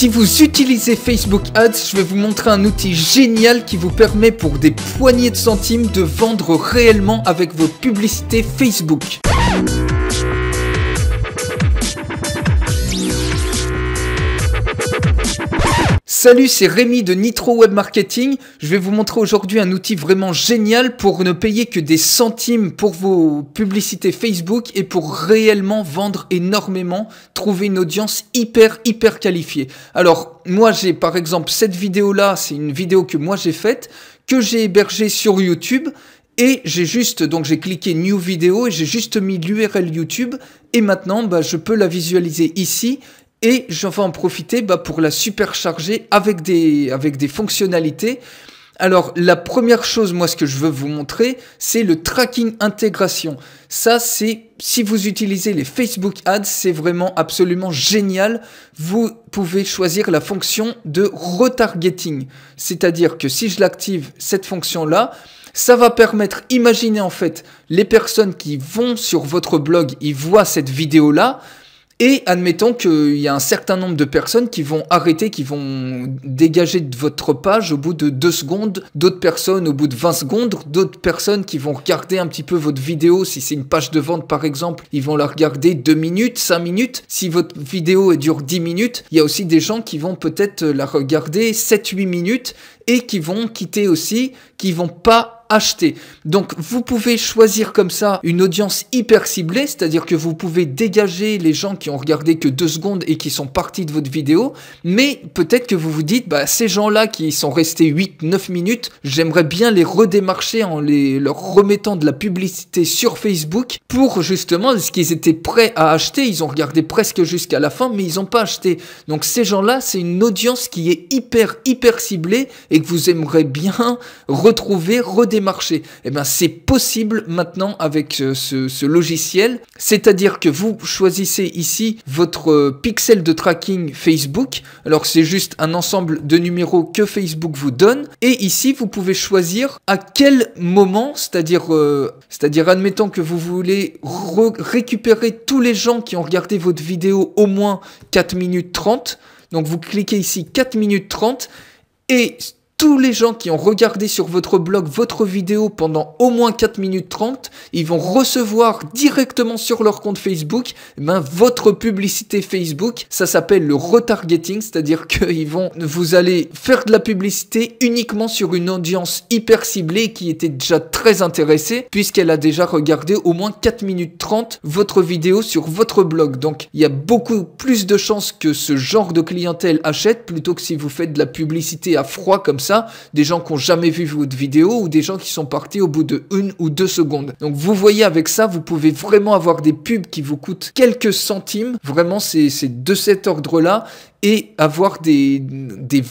Si vous utilisez Facebook Ads, je vais vous montrer un outil génial qui vous permet pour des poignées de centimes de vendre réellement avec vos publicités Facebook. Salut, c'est Rémi de Nitro Web Marketing. Je vais vous montrer aujourd'hui un outil vraiment génial pour ne payer que des centimes pour vos publicités Facebook et pour réellement vendre énormément, trouver une audience hyper qualifiée. Alors, moi j'ai par exemple cette vidéo-là, c'est une vidéo que moi j'ai faite, que j'ai hébergée sur YouTube. Et j'ai cliqué New Video et j'ai juste mis l'URL YouTube. Et maintenant, je peux la visualiser ici. Et je vais en profiter pour la supercharger avec des fonctionnalités. Alors, la première chose, moi, ce que je veux vous montrer, c'est le tracking intégration. Ça, c'est, si vous utilisez les Facebook Ads, c'est vraiment absolument génial. Vous pouvez choisir la fonction de retargeting. C'est-à-dire que si je l'active, cette fonction-là, ça va permettre, imaginez en fait, les personnes qui vont sur votre blog, ils voient cette vidéo-là, et admettons qu'il y a un certain nombre de personnes qui vont arrêter, qui vont dégager de votre page au bout de 2 secondes, d'autres personnes au bout de 20 secondes, d'autres personnes qui vont regarder un petit peu votre vidéo, si c'est une page de vente par exemple, ils vont la regarder 2 minutes, 5 minutes. Si votre vidéo dure 10 minutes, il y a aussi des gens qui vont peut-être la regarder 7-8 minutes et qui vont quitter aussi, qui vont pas acheter. Donc vous pouvez choisir comme ça une audience hyper ciblée, c'est-à-dire que vous pouvez dégager les gens qui ont regardé que 2 secondes et qui sont partis de votre vidéo, mais peut-être que vous vous dites, ces gens-là qui sont restés 8-9 minutes, j'aimerais bien les redémarcher en leur remettant de la publicité sur Facebook pour justement, ce qu'ils étaient prêts à acheter, ils ont regardé presque jusqu'à la fin, mais ils n'ont pas acheté. Donc ces gens-là, c'est une audience qui est hyper ciblée et que vous aimeriez bien retrouver, redémarcher. Et bien c'est possible maintenant avec ce logiciel, c'est-à-dire que vous choisissez ici votre pixel de tracking Facebook. Alors c'est juste un ensemble de numéros que Facebook vous donne, et ici vous pouvez choisir à quel moment, c'est-à-dire admettons que vous voulez récupérer tous les gens qui ont regardé votre vidéo au moins 4 minutes 30, donc vous cliquez ici 4 minutes 30, et tous les gens qui ont regardé sur votre blog votre vidéo pendant au moins 4 minutes 30, ils vont recevoir directement sur leur compte Facebook votre publicité Facebook. Ça s'appelle le retargeting, c'est-à-dire que vous allez faire de la publicité uniquement sur une audience hyper ciblée qui était déjà très intéressée puisqu'elle a déjà regardé au moins 4 minutes 30 votre vidéo sur votre blog. Donc il y a beaucoup plus de chances que ce genre de clientèle achète plutôt que si vous faites de la publicité à froid comme ça, des gens qui n'ont jamais vu votre vidéo ou des gens qui sont partis au bout de 1 ou 2 secondes. Donc vous voyez, avec ça, vous pouvez vraiment avoir des pubs qui vous coûtent quelques centimes. Vraiment, c'est de cet ordre-là. Et avoir des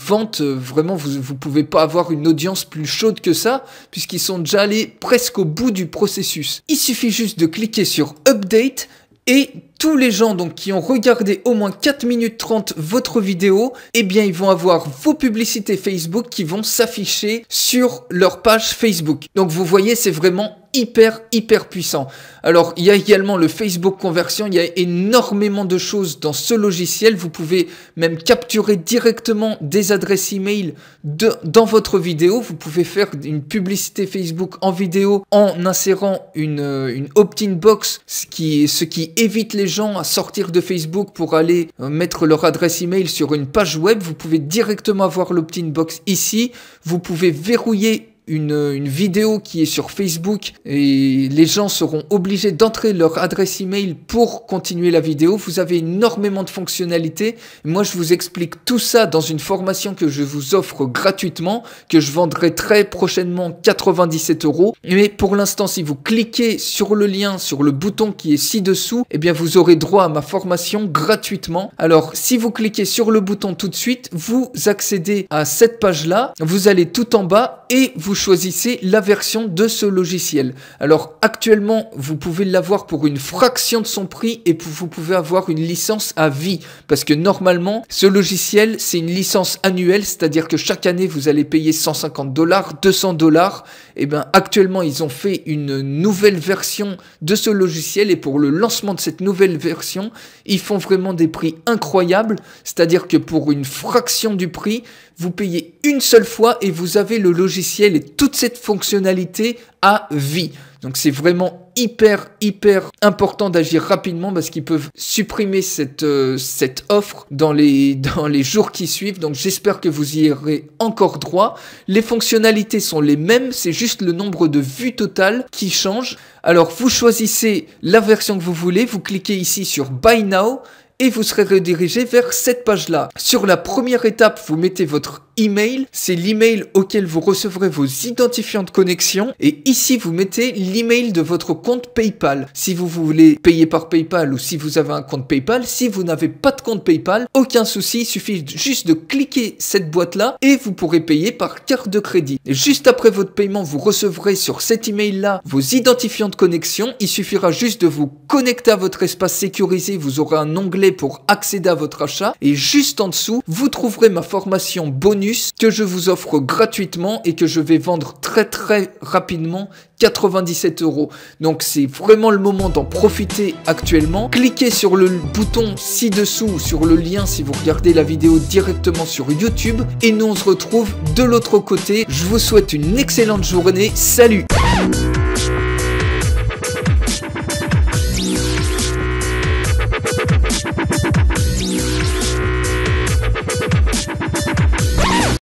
ventes, vraiment, vous pouvez pas avoir une audience plus chaude que ça, puisqu'ils sont déjà allés presque au bout du processus. Il suffit juste de cliquer sur Update, et tous les gens qui ont regardé au moins 4 minutes 30 votre vidéo, ils vont avoir vos publicités Facebook qui vont s'afficher sur leur page Facebook. Donc vous voyez, c'est vraiment hyper puissant. Alors il y a également le Facebook Conversion, il y a énormément de choses dans ce logiciel. Vous pouvez même capturer directement des adresses email dans votre vidéo. Vous pouvez faire une publicité Facebook en vidéo en insérant une opt-in box, ce qui évite les gens à sortir de Facebook pour aller mettre leur adresse email sur une page web. Vous pouvez directement avoir l'opt-in box ici. Vous pouvez verrouiller une vidéo qui est sur Facebook et les gens seront obligés d'entrer leur adresse email pour continuer la vidéo. Vous avez énormément de fonctionnalités. Moi, je vous explique tout ça dans une formation que je vous offre gratuitement, que je vendrai très prochainement 97 €. Mais pour l'instant, si vous cliquez sur le lien, sur le bouton qui est ci-dessous, vous aurez droit à ma formation gratuitement. Alors, si vous cliquez sur le bouton tout de suite, vous accédez à cette page-là. Vous allez tout en bas et vous choisissez la version de ce logiciel. Alors actuellement, vous pouvez l'avoir pour une fraction de son prix et vous pouvez avoir une licence à vie parce que normalement, ce logiciel, c'est une licence annuelle, c'est-à-dire que chaque année, vous allez payer 150 $, 200 $ eh ben actuellement ils ont fait une nouvelle version de ce logiciel et pour le lancement de cette nouvelle version, ils font vraiment des prix incroyables, c'est-à-dire que pour une fraction du prix, vous payez une seule fois et vous avez le logiciel et toute cette fonctionnalité à vie. Donc c'est vraiment hyper important d'agir rapidement parce qu'ils peuvent supprimer cette offre dans les jours qui suivent. Donc j'espère que vous y aurez encore droit. Les fonctionnalités sont les mêmes, c'est juste le nombre de vues totales qui change. Alors vous choisissez la version que vous voulez, vous cliquez ici sur Buy Now et vous serez redirigé vers cette page-là. Sur la première étape, vous mettez votre email, c'est l'email auquel vous recevrez vos identifiants de connexion et ici vous mettez l'email de votre compte PayPal. Si vous voulez payer par PayPal ou si vous avez un compte PayPal, si vous n'avez pas de compte PayPal, aucun souci, il suffit juste de cliquer cette boîte-là et vous pourrez payer par carte de crédit. Et juste après votre paiement, vous recevrez sur cet email-là vos identifiants de connexion. Il suffira juste de vous connecter à votre espace sécurisé, vous aurez un onglet pour accéder à votre achat et juste en dessous, vous trouverez ma formation bonus que je vous offre gratuitement et que je vais vendre très rapidement, 97 €. Donc c'est vraiment le moment d'en profiter actuellement. Cliquez sur le bouton ci-dessous, sur le lien si vous regardez la vidéo directement sur YouTube et nous on se retrouve de l'autre côté. Je vous souhaite une excellente journée. Salut!